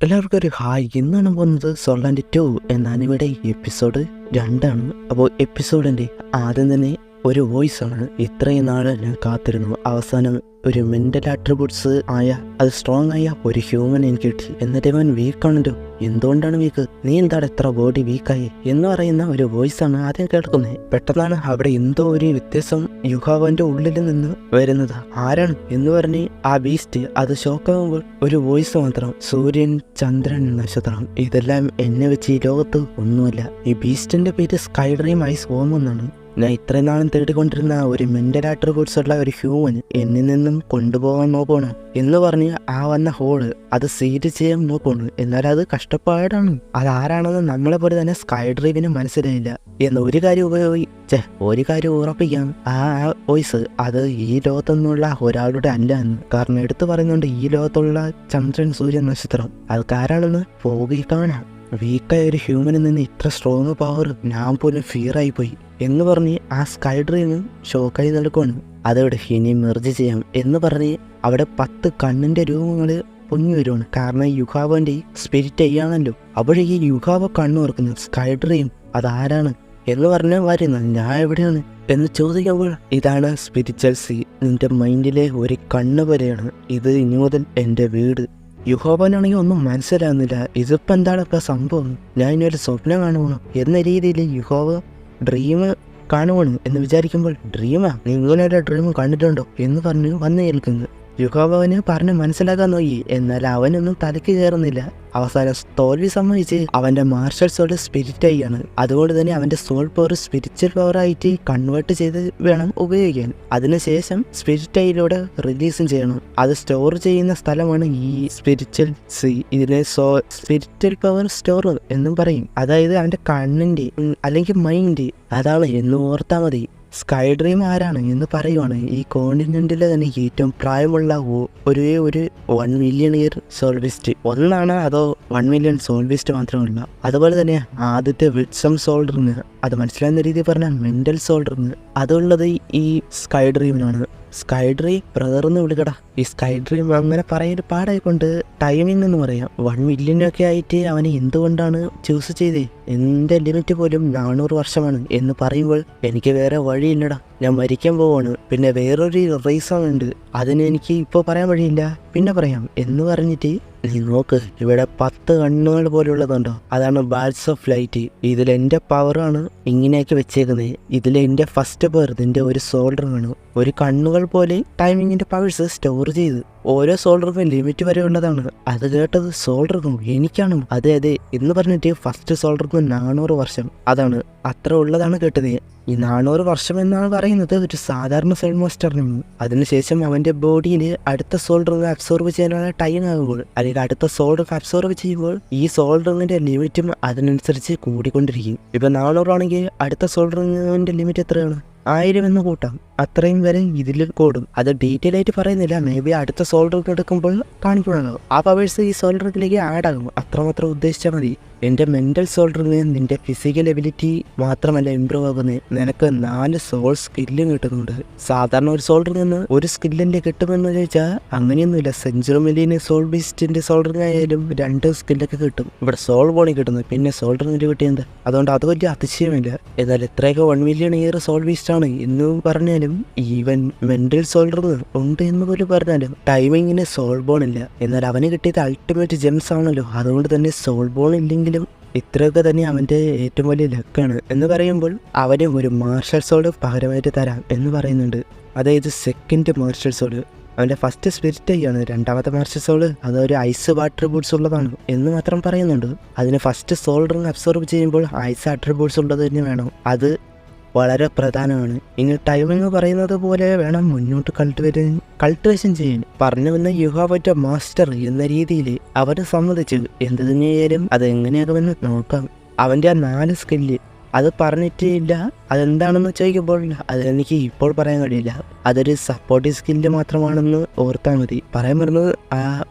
എല്ലാവർക്കും ഒരു ഹായ്. ഇന്നാണ് പോകുന്നത് സോളാൻഡ് 2 എന്ന അനിമയുടെ എപ്പിസോഡ് 2 ആണ്. അപ്പോൾ എപ്പിസോഡിൻ്റെ ആദ്യം തന്നെ ഒരു വോയിസ് ആണ്. ഇത്രയും നാൾ ഞാൻ കാത്തിരുന്നു, അവസാനം ഒരു മെൻ്റൽ ആട്രിബ്യൂട്ട്സ് ആയ അത് സ്ട്രോങ് ആയ ഒരു ഹ്യൂമൻ എനിക്ക് കിട്ടി. എന്നിട്ട് ഇവൻ വീക്കാണല്ലോ, എന്തുകൊണ്ടാണ് വീക്ക്, നീ എന്താണ് എത്ര ബോഡി വീക്കായി എന്ന് പറയുന്ന ഒരു വോയിസ് ആണ് ആദ്യം കേൾക്കുന്നത്. പെട്ടെന്നാണ് അവിടെ എന്തോ ഒരു വ്യത്യാസം യുഹാവന്റെ ഉള്ളിൽ നിന്ന് വരുന്നത്. ആരാണ് എന്ന് പറഞ്ഞ് ആ ബീസ്റ്റ് അത് ഷോക്കാകുമ്പോൾ ഒരു വോയിസ് മാത്രം, സൂര്യൻ, ചന്ദ്രൻ, നക്ഷത്രം, ഇതെല്ലാം എന്നെ വെച്ച് ഈ ലോകത്ത് ഒന്നുമല്ല. ഈ ബീസ്റ്റിന്റെ പേര് സ്കൈഡ്രീം ഐസ് ഹോം എന്നാണ്. ഞാൻ ഇത്രയും നാളും തേടിക്കൊണ്ടിരുന്ന ഒരു മെൻ്റൽ ആട്രിബ്യൂട്ട്സ് ഉള്ള ഒരു ഹ്യൂമൻ എന്നിൽ നിന്നും കൊണ്ടുപോകാൻ നോക്കണം എന്ന് പറഞ്ഞ് ആ വന്ന ഹോള് അത് സീറ്റ് ചെയ്യാൻ നോക്കണം. എന്നാൽ അത് കഷ്ടപ്പാടാണ്. അതാരാണെന്ന് നമ്മളെ പോലെ തന്നെ സ്കൈ ഡ്രൈവിന് മനസ്സിലായില്ല എന്ന് ഒരു കാര്യം ഉറപ്പിക്കാം. ആ വോയിസ് അത് ഈ ലോകത്തൊന്നുള്ള ഒരാളുടെ അല്ല എന്ന്. കാരണം എടുത്തു പറയുന്നുണ്ട് ഈ ലോകത്തുള്ള ചന്ദ്രൻ, സൂര്യൻ, നക്ഷത്രം അതൊക്കെ പോകി കാണാം. വീക്കായ ഒരു ഹ്യൂമനിൽ നിന്ന് ഇത്ര സ്ട്രോങ് പവർ ഞാൻ പോലും ഫിയറായി പോയി എന്ന് പറഞ്ഞ് ആ സ്കൈ ഡ്രീം ഷോക്കായി നിൽക്കുവാണ്. അതവിടെ ഇനി മെർജ് ചെയ്യാം എന്ന് പറഞ്ഞ് അവിടെ 10 കണ്ണിൻ്റെ രൂപങ്ങൾ പൊങ്ങി വരുവാണ്. കാരണം യുഹാവൻ്റെ സ്പിരിറ്റ് ചെയ്യാണല്ലോ. അപ്പോഴേക്ക് യുഹാവ കണ്ണു ഓർക്കുന്നു. സ്കൈ ഡ്രീം അതാരാണ് എന്ന് പറഞ്ഞാൽ വരുന്നത്, ഞാൻ എവിടെയാണ് എന്ന് ചോദിക്കുമ്പോൾ ഇതാണ് സ്പിരിച്വൽ സീ, നിന്റെ മൈൻഡിലെ ഒരു കണ്ണ് പോലെയാണ് ഇത്, ഇനി മുതൽ എൻ്റെ വീട്. യുഹോവനാണെങ്കിൽ ഒന്നും മനസ്സിലാകുന്നില്ല. ഇതിപ്പോൾ എന്താണ് സംഭവം, ഞാൻ ഇനി ഒരു സ്വപ്നം കാണുവാണോ എന്ന രീതിയിൽ യുഹോവ ഡ്രീം കാണുവാണ് എന്ന് വിചാരിക്കുമ്പോൾ, ഡ്രീമാ, നീ ഇങ്ങനെ ഒരു ഡ്രീം കണ്ടിട്ടുണ്ടോ എന്ന് പറഞ്ഞ് വന്ന് കേൾക്കുന്നത്. യുഹോവന് പറഞ്ഞ് മനസ്സിലാക്കാൻ നോക്കി, എന്നാൽ അവനൊന്നും തലയ്ക്ക് കയറുന്നില്ല. അവസാനം തോൽവി സമ്മതിച്ച് അവൻ്റെ മാർഷൽ സോൾ സ്പിരിറ്റ് ആയിയാണ്. അതുകൊണ്ട് തന്നെ അവൻ്റെ സോൾ പവർ സ്പിരിച്വൽ പവറായിട്ട് കൺവേർട്ട് ചെയ്ത് വേണം ഉപയോഗിക്കാൻ. അതിനുശേഷം സ്പിരിറ്റ് ഐയിലൂടെ റിലീസും ചെയ്യണം. അത് സ്റ്റോർ ചെയ്യുന്ന സ്ഥലമാണ് ഈ സ്പിരിച്വൽ സീ. ഇതിനെ സ്പിരിച്വൽ പവർ സ്റ്റോർ എന്നും പറയും. അതായത് അവൻ്റെ കണ്ണിൻ്റെ അല്ലെങ്കിൽ മൈൻഡ് അതാണ് എന്ന് ഓർത്താൽ മതി. സ്കൈ ഡ്രീം ആരാണ് എന്ന് പറയുവാണ്. ഈ കോണ്ടിനെന്റിലെ തന്നെ ഏറ്റവും പ്രായമുള്ള ഒരു 1 മില്യൺ ഇയർ സോൾവിസ്റ്റ് ഒന്നാണ്, അതോ 1 മില്യൺ സോൾവിസ്റ്റ് മാത്രമല്ല. അതുപോലെ തന്നെ ആദ്യത്തെ വിഡ്സം സോൾഡറിന്, അത് മനസ്സിലാകുന്ന രീതിയിൽ പറഞ്ഞാൽ മെൻ്റൽ സോൾഡറിന്, അതുള്ളത് ഈ സ്കൈ ഡ്രീമിനാണ്. സ്കൈ ഡ്രീം ബ്രദർന്ന് വിളിക്കടാ. ഈ സ്കൈ ഡ്രീം അങ്ങനെ പറയുന്ന പാടായിക്കൊണ്ട് ടൈമിംഗ് എന്ന് പറയാം. 1 മില്യനൊക്കെ ആയിട്ട് അവനെ എന്തുകൊണ്ടാണ് ചൂസ് ചെയ്തേ? എൻ്റെ ലിമിറ്റ് പോലും 400 വർഷമാണ് എന്ന് പറയുമ്പോൾ എനിക്ക് വേറെ വഴിയില്ലടാ, ഞാൻ മരിക്കാൻ പോവാണ്. പിന്നെ വേറൊരു റീസൺ ഉണ്ട്, അതിന് എനിക്ക് ഇപ്പോൾ പറയാൻ വഴിയില്ല, പിന്നെ പറയാം എന്ന് പറഞ്ഞിട്ട് നീ നോക്ക്, ഇവിടെ 10 കണ്ണുകൾ പോലുള്ളതുണ്ടോ, അതാണ് ബാൾസ് ഓഫ് ലൈറ്റ്. ഇതിൽ എൻ്റെ പവറാണ് ഇങ്ങനെയൊക്കെ വെച്ചേക്കുന്നത്. ഇതിൽ എൻ്റെ ഫസ്റ്റ് പവർ ഇതിൻ്റെ ഒരു സോൾഡറാണ്. ഒരു കണ്ണുകൾ പോലെ ടൈമിങ്ങിൻ്റെ പവേഴ്സ് സ്റ്റോർ ചെയ്ത് ഓരോ സോൾഡർക്കും ലിമിറ്റ് വരെ ഉള്ളതാണ്. അത് കേട്ടത് സോൾഡർക്കും എനിക്കാണ്. അതെ എന്ന് പറഞ്ഞിട്ട് ഫസ്റ്റ് സോൾഡർക്ക് 400 വർഷം, അതാണ് അത്ര ഉള്ളതാണ് കേട്ടത്. ഈ 400 വർഷം എന്നാണ് പറയുന്നത് ഒരു സാധാരണ സൈഡ് മോസ്റ്ററിനും. അതിനുശേഷം അവൻ്റെ ബോഡിയിൽ അടുത്ത സോൾഡറിനെ അബ്സോർവ് ചെയ്യാനുള്ള ടൈം ആകുമ്പോൾ, അല്ലെങ്കിൽ അടുത്ത സോൾഡർ അബ്സോർവ് ചെയ്യുമ്പോൾ ഈ സോൾഡറിൻ്റെ ലിമിറ്റും അതിനനുസരിച്ച് കൂടിക്കൊണ്ടിരിക്കും. ഇപ്പം 400 ആണെങ്കിൽ അടുത്ത സോൾഡറിൻ്റെ ലിമിറ്റ് എത്രയാണ്? 1000 എന്ന് കൂട്ടാം. അത്രയും വരെ ഇതിൽ കൂടും. അത് ഡീറ്റെയിൽ ആയിട്ട് പറയുന്നില്ല, മേ ബി അടുത്ത സോൾഡർക്ക് എടുക്കുമ്പോൾ കാണിക്കണമല്ലോ. ആ പവേഴ്സ് ഈ സോൾഡറിലേക്ക് ആഡ് ആകും, അത്രമാത്രം ഉദ്ദേശിച്ചാൽ മതി. എൻ്റെ മെൻ്റൽ സോൾഡറിന് നിൻ്റെ ഫിസിക്കൽ എബിലിറ്റി മാത്രമല്ല ഇമ്പ്രൂവ് ആകുന്നത്, നിനക്ക് 4 സോൾ സ്കില്ലും കിട്ടുന്നുണ്ട്. സാധാരണ ഒരു സോൾഡറിൽ നിന്ന് ഒരു സ്കില്ലിൻ്റെ കിട്ടുമെന്ന് ചോദിച്ചാൽ അങ്ങനെയൊന്നുമില്ല. സെഞ്ചുറി മില്യന് സോൾ ബീസ്റ്റിൻ്റെ സോൾഡറിനായാലും 2 സ്കില്ലൊക്കെ കിട്ടും. ഇവിടെ സോൾ ബോണി കിട്ടുന്നത്, പിന്നെ സോൾഡറിന് കിട്ടിയത്. അതുകൊണ്ട് അത് വലിയ അതിശയമില്ല. എന്നാൽ എത്രയൊക്കെ 1 മില്യൺ ഇയർ സോൾ ബീസ്റ്റാണ് എന്ന് പറഞ്ഞാലും, ഈവൻ മെൻ്റൽ സോൾഡർ ഉണ്ട് എന്ന് പോലും പറഞ്ഞാലും ടൈമിങ്ങിന് സോൾ ബോൺ ഇല്ല. എന്നാൽ അവന് കിട്ടിയത് അൾട്ടിമേറ്റ് ജെംസ് ആണല്ലോ. അതുകൊണ്ട് തന്നെ സോൾ ബോൺ ഇല്ലെങ്കിലും ഇത്രയൊക്കെ തന്നെ അവൻ്റെ ഏറ്റവും വലിയ ലക്കാണ് എന്ന് പറയുമ്പോൾ അവന് ഒരു മാർഷൽ സോൾ പകരമായിട്ട് തരാം എന്ന് പറയുന്നുണ്ട്. അതായത് സെക്കൻഡ് മാർഷൽ സോൾ. അവൻ്റെ ഫസ്റ്റ് സ്പിരിറ്റ് ആയിയാണ്, രണ്ടാമത്തെ മാർഷൽ സോള് അതൊരു ഐസ് ആട്രിബ്യൂട്ട്സ് ഉള്ളതാണ് എന്ന് മാത്രം പറയുന്നുണ്ട്. അതിന് ഫസ്റ്റ് സോൾഡറിന് അബ്സോർബ് ചെയ്യുമ്പോൾ ഐസ് ആട്രിബ്യൂട്ട്സ് ഉള്ളത് തന്നെ വേണം. അത് വളരെ പ്രധാനമാണ്. ഇനി ടൈമിങ് പറയുന്നത് പോലെ വേണം മുന്നോട്ട് കൾട്ടിവേഷൻ ചെയ്യാൻ. പറഞ്ഞു വന്ന യുഹാവറ്റ മാസ്റ്റർ എന്ന രീതിയിൽ അവന് സമ്മതിച്ചു. എന്ത് തന്നെയായാലും അത് എങ്ങനെയാകുമെന്ന് നോക്കാം. അവൻ്റെ ആ 4 സ്കില്ല് അത് പറഞ്ഞിട്ടില്ല. അതെന്താണെന്ന് ചോദിക്കുമ്പോൾ അതെനിക്ക് ഇപ്പോൾ പറയാൻ കഴിയില്ല. അതൊരു സപ്പോർട്ടീവ് സ്കില്ല് മാത്രമാണെന്ന് ഓർത്താൽ മതി. പറയാൻ വരുന്നത് ആ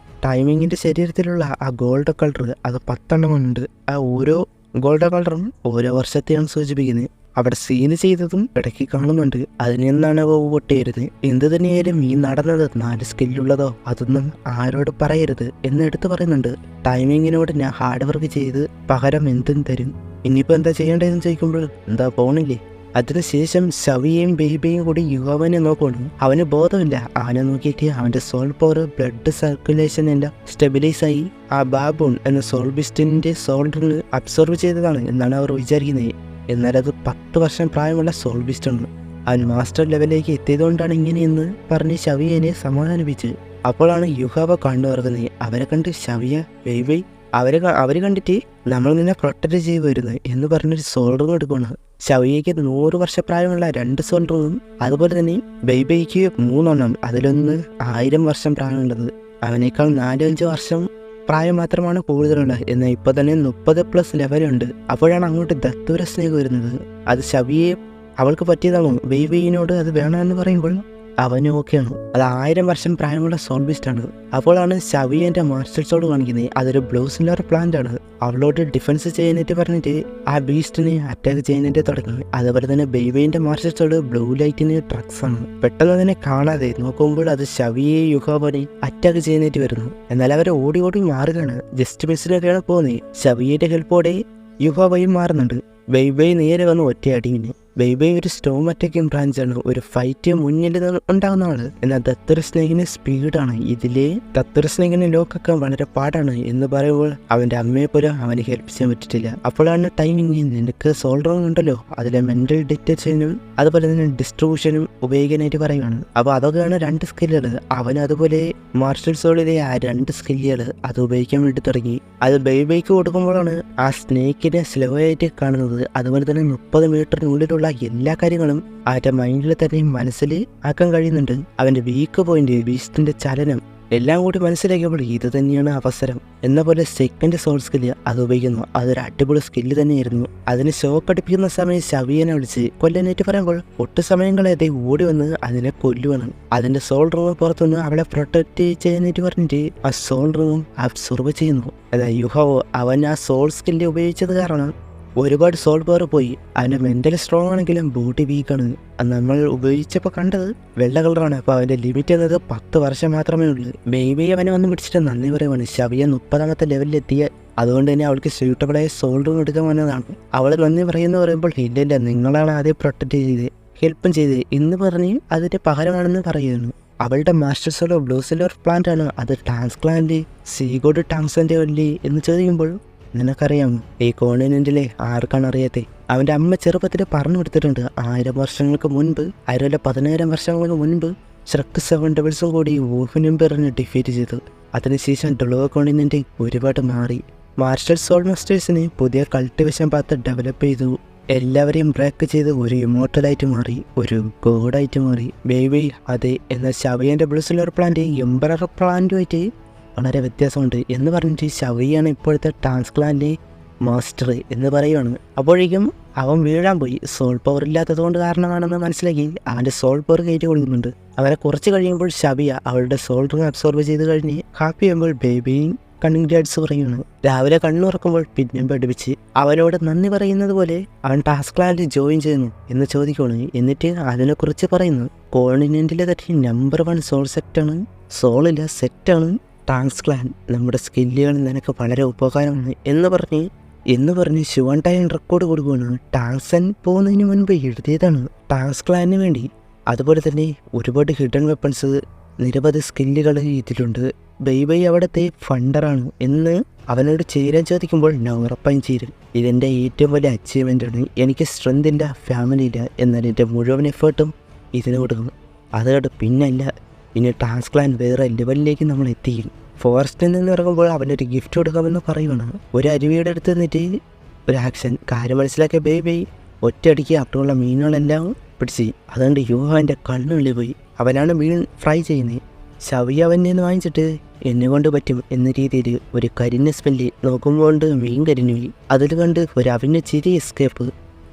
ടൈമിങ്ങിൻ്റെ ശരീരത്തിലുള്ള ആ ഗോൾഡ് കളർ അത് 10 എണ്ണമുണ്ട്. ആ ഓരോ ഗോൾഡ് കളറും ഓരോ വർഷത്തെയാണ് സൂചിപ്പിക്കുന്നത്. അവിടെ സീന് ചെയ്തതും ഇടയ്ക്ക് കാണുന്നുണ്ട്. അതിൽ നിന്നാണ് പൊട്ടിയിരുന്നത്. എന്ത് തന്നെയായാലും ഈ നടന്നത് 4 സ്കില്ലുള്ളതോ അതൊന്നും ആരോട് പറയരുത് എന്ന് എടുത്തു പറയുന്നുണ്ട്. ടൈമിങ്ങിനോട് ഞാൻ ഹാർഡ് വർക്ക് ചെയ്ത് പകരം എന്തും തരും. ഇനിയിപ്പോൾ എന്താ ചെയ്യേണ്ടതെന്ന് ചോദിക്കുമ്പോൾ എന്താ പോണില്ലേ. അതിനുശേഷം ഷവിയെയും ബേബിയും കൂടി യുവാവിനെ നോക്കണം. അവന് ബോധമില്ല. അവനെ നോക്കിയിട്ട് അവൻ്റെ സോൾ പവർ, ബ്ലഡ് സർക്കുലേഷൻ എല്ലാം സ്റ്റെബിലൈസ് ആയി ആ ബാബൂൺ എന്ന സോൾ ബിസ്റ്റിൻ്റെ സോൾഡറിൽ അബ്സോർവ് ചെയ്തതാണ് എന്നാണ് അവർ വിചാരിക്കുന്നത്. എന്നാൽ അത് 10 വർഷം പ്രായമുള്ള സോൾ ബിസ്റ്റാണ്. അവൻ മാസ്റ്റർ ലെവലിലേക്ക് എത്തിയതുകൊണ്ടാണ് ഇങ്ങനെയെന്ന് പറഞ്ഞ് ഷവിയനെ സമാധാനിപ്പിച്ച്. അപ്പോഴാണ് യുഹാവ കണ്ടുറങ്ങുന്നത്. അവരെ കണ്ട് ഷവിയ ബേബി അവർ കണ്ടിട്ട് നമ്മൾ നിന്നെ പ്രൊട്ടക്റ്റ് ചെയ്യുമായിരുന്നു എന്ന് പറഞ്ഞൊരു സോൾഡറും എടുക്കണം. ഷവിയയ്ക്ക് 100 വർഷപ്രായമുള്ള 2 സോൾഡറും അതുപോലെ തന്നെ ബേബിക്ക് 3 എണ്ണം, അതിലൊന്ന് 1000 വർഷം പ്രായമുള്ളത്. അവനേക്കാൾ 4-5 വർഷം പ്രായം മാത്രമാണ് കൂടുതലുള്ളത്. എന്നാൽ ഇപ്പോൾ തന്നെ 30+ ലെവലുണ്ട്. അപ്പോഴാണ് അങ്ങോട്ട് ദത്തൂര സ്നേഹം വരുന്നത്. അത് ഷവിയെ അവൾക്ക് പറ്റിയതാണോ? ബേബിയിനോട് അത് വേണമെന്ന് പറയുമ്പോൾ അവന് ഓക്കെയാണ്. അത് 1000 വർഷം പ്രായമുള്ള സോൾ ബീസ്റ്റാണ്. അപ്പോഴാണ് ഷവിയൻ്റെ മാസ്റ്റർ സോൾ കാണിക്കുന്നത്. അതൊരു ബ്ലൂ സില്ലർ പ്ലാന്റ് ആണ്. അവളോട് ഡിഫൻസ് ചെയ്യാനായിട്ട് പറഞ്ഞിട്ട് ആ ബീസ്റ്റിനെ അറ്റാക്ക് ചെയ്യാനായിട്ട് തുടങ്ങി. അതുപോലെ തന്നെ ബേബിൻ്റെ മാസ്റ്റർ സോൾ ബ്ലൂ ലൈറ്റിന് ഡ്രഗ്സ് ആണ്. പെട്ടെന്ന് അതിനെ കാണാതെ നോക്കുമ്പോൾ അത് ഷവിയെ യുഹാബനെ അറ്റാക്ക് ചെയ്യാനായിട്ട് വരുന്നു. എന്നാൽ അവർ ഓടി മാറുകയാണ്. ജസ്റ്റ് മിസ്സിലൊക്കെയാണ് പോകുന്നത്. ഷവിയുടെ ഹെൽപ്പോടെ യുഹാബയും മാറുന്നുണ്ട്. ബേബി നേരെ വന്ന് ഒറ്റയടിങ്ങിന്. ബേബി ഒരു സ്റ്റോം അറ്റാക്കിംഗ് ബ്രാഞ്ചാണ്. ഒരു ഫൈറ്റ് മുന്നിൽ ഉണ്ടാകുന്നതാണ്. എന്നാൽ ദത്തൂര സ്നേഹിന് സ്പീഡാണ്. ഇതിലെ ദത്തൂര സ്നേഹിന് ലോക്കൊക്കെ വളരെ പാടാണ് എന്ന് പറയുമ്പോൾ അവൻ്റെ അമ്മയെ പോലും അവന് ഹെൽപ്പ് ചെയ്യാൻ പറ്റിയിട്ടില്ല. അപ്പോഴാണ് ടൈമിങ്. നിനക്ക് സോൾഡറും ഉണ്ടല്ലോ, അതിലെ മെന്റൽ ഡിറ്റക്ഷനും അതുപോലെ തന്നെ ഡിസ്ട്രിബ്യൂഷനും ഉപയോഗിക്കാനായിട്ട് പറയുകയാണ്. അപ്പോൾ അതൊക്കെയാണ് 2 സ്കില്ലുകൾ. അവൻ അതുപോലെ മാർഷൽ സോളിലെ ആ 2 സ്കില്ലുകൾ അത് ഉപയോഗിക്കാൻ വേണ്ടി തുടങ്ങി. അത് ബേബിക്ക് കൊടുക്കുമ്പോഴാണ് ആ സ്നേക്കിനെ സ്ലോ ആയിട്ട് കാണുന്നത്. അതുപോലെ തന്നെ 30 മീറ്ററിനുള്ളിലുള്ള എല്ലാ കാര്യങ്ങളും അവൻ്റെ മൈൻഡിൽ തന്നെ മനസ്സിൽ ആക്കാൻ കഴിയുന്നുണ്ട്. അവൻ്റെ വീക്ക് പോയിന്റ്, ബീസ്റ്റിന്റെ ചലനം എല്ലാം കൂടി മനസ്സിലാക്കിയപ്പോൾ ഇത് തന്നെയാണ് അവസരം എന്ന പോലെ സെക്കൻഡ് സോൾ സ്കില്ല് അത് ഉപയോഗിക്കുന്നു. അതൊരു അടിപൊളി സ്കില്ല് തന്നെയായിരുന്നു. അതിന് ഷോക്ക് അടിപ്പിക്കുന്ന സമയം ഷവിയനെ വിളിച്ച് കൊല്ലാനായിട്ട് പറയുമ്പോൾ ഒട്ടു സമയം കളയാതെ ഓടി വന്ന് അതിനെ കൊല്ലുവാണ്. അതിന്റെ സോൾ റൂം പുറത്തുനിന്ന് അവളെ പ്രൊട്ടക്ട് ചെയ്യാനായിട്ട് പറഞ്ഞിട്ട് ആ സോൾ റൂം അബ്സോർബ് ചെയ്യുന്നു. അതായത് യുഹാവോ അവൻ ആ സോൾ സ്കില്ല് ഉപയോഗിച്ചത് കാരണം ഒരുപാട് സോൾ പവർ പോയി. അവൻ്റെ മെൻ്റലി സ്ട്രോങ് ആണെങ്കിലും ബോഡി വീക്കാണ്. നമ്മൾ ഉപയോഗിച്ചപ്പോൾ കണ്ടത് വെള്ള കളറാണ്. അപ്പോൾ അവൻ്റെ ലിമിറ്റ് എന്നത് 10 വർഷം മാത്രമേ ഉള്ളൂ. ബേബി അവനെ വന്ന് പിടിച്ചിട്ട് നന്ദി പറയുവാണ്. ഷവിയ 30ാമത്തെ ലെവലിലെത്തിയ അതുകൊണ്ട് തന്നെ അവൾക്ക് സ്യൂട്ടബിളായ സോൾ റൂം എടുക്കാൻ വന്നതാണ്. അവൾ നന്ദി പറയുമ്പോൾ ഇല്ല നിങ്ങളാണ് ആദ്യം പ്രൊട്ടക്റ്റ് ചെയ്ത് ഹെൽപ്പും ചെയ്ത് എന്ന് പറഞ്ഞ് അതിൻ്റെ പകരമാണെന്ന് പറയുന്നു. അവളുടെ master solo blue Ziller plant ആണ്. അത് ട്രാൻസ്പ്ലാന്റ് സീഗോഡ് ടാങ്സൻ്റെ വല്ലി എന്ന് ചോദിക്കുമ്പോൾ നിനക്കറിയാം ഈ കോണ്ടിനെന്റിലെ ആർക്കാണ് അറിയാത്തെ? അവൻ്റെ അമ്മ ചെറുപ്പത്തിൽ പറഞ്ഞു കൊടുത്തിട്ടുണ്ട്. 1000 വർഷങ്ങൾക്ക് മുൻപ് 1000 വർഷങ്ങൾക്ക് മുൻപ് ഷ്രക്ക് 7 ഡബിൾസും കൂടി വൂഫിനും പറഞ്ഞ് ഡിഫീറ്റ് ചെയ്തു. അതിനുശേഷം ഡ്ലോ കോണ്ടിനെന്റ് ഒരുപാട് മാറി. മാർഷൽ സോൾ മാസ്റ്റേഴ്സിന് പുതിയ കൾട്ടിവേഷൻ പാത്ത് ഡെവലപ്പ് ചെയ്തു. എല്ലാവരെയും ബ്രേക്ക് ചെയ്ത് ഒരു ഇമോർട്ടലായിട്ട് മാറി, ഒരു ഗോഡായിട്ട് മാറി. ബേബി അതെ. എന്നാൽ ഷവിയൻ്റെ ബ്ലൂ സില്ലർ പ്ലാന്റ് എംബറർ പ്ലാന്റുമായിട്ട് വളരെ വ്യത്യാസമുണ്ട് എന്ന് പറഞ്ഞിട്ട് ഷവിയാണ് ഇപ്പോഴത്തെ ട്രാൻസ്പ്ലാന്റ് മാസ്റ്റർ എന്ന് പറയുവാണ്. അപ്പോഴേക്കും അവൻ വീഴാൻ പോയി. സോൾ പവർ ഇല്ലാത്തത് കൊണ്ട് കാരണമാണെന്ന് മനസ്സിലാക്കി അവൻ്റെ സോൾ പവർ കയറ്റി കൊടുക്കുന്നുണ്ട്. അവരെ കുറച്ച് കഴിയുമ്പോൾ ഷവിയ അവളുടെ സോൾ റൂം അബ്സോർബ് ചെയ്ത് കഴിഞ്ഞ് ഹാപ്പി ചെയ്യുമ്പോൾ ബേബിയും കൺഗ്രാറ്റ്സ് പറയുന്നു. രാവിലെ കണ്ണുറക്കുമ്പോൾ പിന്നെയും പഠിപ്പിച്ച് അവനോട് നന്ദി പറയുന്നത് പോലെ അവൻ ടാസ്ക്ലാൻഡ് ജോയിൻ ചെയ്യുന്നു എന്ന് ചോദിക്കുകയാണ്. എന്നിട്ട് അതിനെക്കുറിച്ച് പറയുന്നു. കോണ്ടിനെന്റിലെ തന്നെ നമ്പർ 1 സോൾ സെറ്റാണ്. സോളില്ല സെറ്റാണ് ടാങ്ക്സ്. നമ്മുടെ സ്കില്ലുകൾ നിനക്ക് വളരെ ഉപകാരമാണ് എന്ന് പറഞ്ഞ് ശിവൻ ടൈം റെക്കോർഡ് കൊടുക്കുകയാണ്. ടാങ്സൻ പോകുന്നതിന് മുൻപ് എഴുതിയതാണ് ടാങ്ക്സ് ക്ലാനിന് വേണ്ടി. അതുപോലെ തന്നെ ഒരുപാട് ഹിഡൻ വെപ്പൺസ്, നിരവധി സ്കില്ലുകൾ ഇതിലുണ്ട്. ബൈബൈ അവിടുത്തെ ഫണ്ടറാണ് എന്ന് അവനോട് ചേരാൻ ചോദിക്കുമ്പോൾ ഞാൻ ഉറപ്പായും ചേരും. ഇതെൻ്റെ ഏറ്റവും വലിയ അച്ചീവ്മെൻ്റാണ്. എനിക്ക് സ്ട്രെങ്ത് ഇല്ല, ഫാമിലി ഇല്ല, എന്നാൽ എൻ്റെ മുഴുവൻ എഫേർട്ടും ഇതിന് കൊടുക്കും. അതുകൊണ്ട് പിന്നല്ല, ഇനി ടാസ്ക്ലാൻ വേറെ ലെവലിലേക്ക് നമ്മൾ എത്തിക്കും. ഫോറസ്റ്റിൽ നിന്ന് ഇറങ്ങുമ്പോൾ അവനൊരു ഗിഫ്റ്റ് കൊടുക്കാമെന്ന് പറയുകയാണ്. ഒരു അരുവിയുടെ അടുത്ത് നിന്നിട്ട് ഒരു ആക്ഷൻ കാര്യം മനസ്സിലാക്കിയ ബേബി ഒറ്റയടിക്ക് അവിടെയുള്ള മീനുകളെല്ലാം പിടിച്ച്. അതുകൊണ്ട് യുവാൻ്റെ കണ്ണുള്ളി പോയി. അവനാണ് മീൻ ഫ്രൈ ചെയ്യുന്നത്. ഷവി അവൻ്റെ നിന്ന് വാങ്ങിച്ചിട്ട് എന്നെ കൊണ്ട് പറ്റും എന്ന രീതിയിൽ ഒരു കരിഞ്ഞ സ്മെല്ല് നോക്കുമ്പോൾ മീൻ കരിഞ്ഞു പോയി. അതിൽ കണ്ട് ഒരു അവൻ്റെ ചിരി എസ്കേപ്പ്.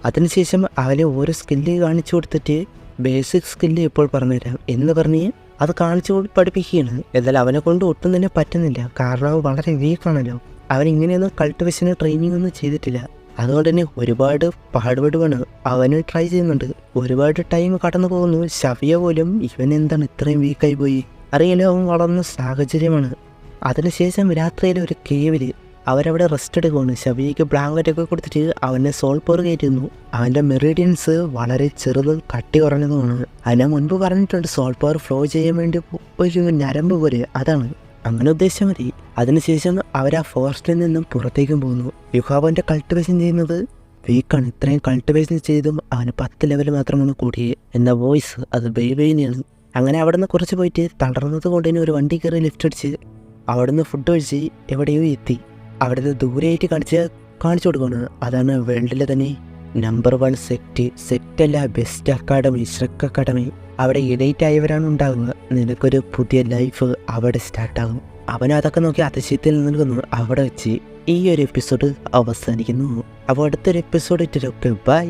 അതിനുശേഷം അവനെ ഓരോ സ്കില്ല് കാണിച്ചു കൊടുത്തിട്ട് ബേസിക് സ്കില്ല് ഇപ്പോൾ പറഞ്ഞുതരാം എന്ന് പറഞ്ഞ് അത് കാണിച്ചു പഠിപ്പിക്കുകയാണ്. എന്നാൽ അവനെ കൊണ്ട് ഒട്ടും തന്നെ പറ്റുന്നില്ല. കാരണം അവൻ വളരെ വീക്കാണല്ലോ. അവൻ ഇങ്ങനെയൊന്നും കൾട്ടിവേഷന് ട്രെയിനിങ് ഒന്നും ചെയ്തിട്ടില്ല. അതുകൊണ്ട് തന്നെ ഒരുപാട് പാടുപെടുവാണ്. അവന് ട്രൈ ചെയ്യുന്നുണ്ട്. ഒരുപാട് ടൈം കടന്നു പോകുന്നു. ഷഫിയ പോലും ഇവൻ എന്താണ് ഇത്രയും വീക്കായി പോയി, അറിയില്ല, അവൻ വളർന്ന സാഹചര്യമാണ്. അതിനുശേഷം രാത്രിയിൽ ഒരു കേവിൽ അവരവിടെ റെസ്റ്റ് എടുക്കുകയാണ്. ഷഫിയയ്ക്ക് ബ്ലാങ്കറ്റൊക്കെ കൊടുത്തിട്ട് അവനെ സോൾ പവർ കയറ്റുന്നു. അവൻ്റെ മെറിഡിയൻസ് വളരെ ചെറുതും കട്ടി കുറഞ്ഞതുമാണ്. അതിനെ മുൻപ് പറഞ്ഞിട്ടുണ്ട്, സോൾ പവർ ഫ്ലോ ചെയ്യാൻ വേണ്ടി ഒരു ഞരമ്പ് പോലെ, അതാണ്, അങ്ങനെ ഉദ്ദേശിച്ചാൽ മതി. അതിനുശേഷം അവർ ആ ഫോറസ്റ്റിൽ നിന്നും പുറത്തേക്കും പോകുന്നു. യുഹാവൻ്റെ കൾട്ടിവേഷൻ ചെയ്യുന്നത് വീക്കാണ്. ഇത്രയും കൾട്ടിവേഷൻ ചെയ്തും അവന് 10 ലെവൽ മാത്രമാണ് കൂടിയത് എന്ന വോയിസ് അത് ബേബേനെയാണ്. അങ്ങനെ അവിടെ നിന്ന് കുറച്ച് പോയിട്ട് തളർന്നത് കൊണ്ട് തന്നെ ഒരു വണ്ടി കയറി ലിഫ്റ്റ് അടിച്ച് അവിടെ നിന്ന് ഫുഡ് കഴിച്ച് എവിടെയോ എത്തി. അവിടെ നിന്ന് ദൂരെയായിട്ട് കാണിച്ചു കൊടുക്കുകയാണ്. അതാണ് വേൾഡിലെ തന്നെ നമ്പർ 1 സെക്റ്റല്ല, ബെസ്റ്റ് അക്കാഡമി, ഷ്രെക്ക് അക്കാഡമി. അവിടെ എലൈറ്റ് ആയവരാണ് ഉണ്ടാകുക. നിനക്കൊരു പുതിയ ലൈഫ് അവിടെ സ്റ്റാർട്ടാകും. അവനതൊക്കെ നോക്കി അതിശയത്തിൽ നിൽക്കുന്നു. അവിടെ വെച്ച് ഈ ഒരു എപ്പിസോഡ് അവസാനിക്കുന്നു. അപ്പോൾ അടുത്തൊരു എപ്പിസോഡ് ഇട്ടിട്ടൊക്കെ ബൈ.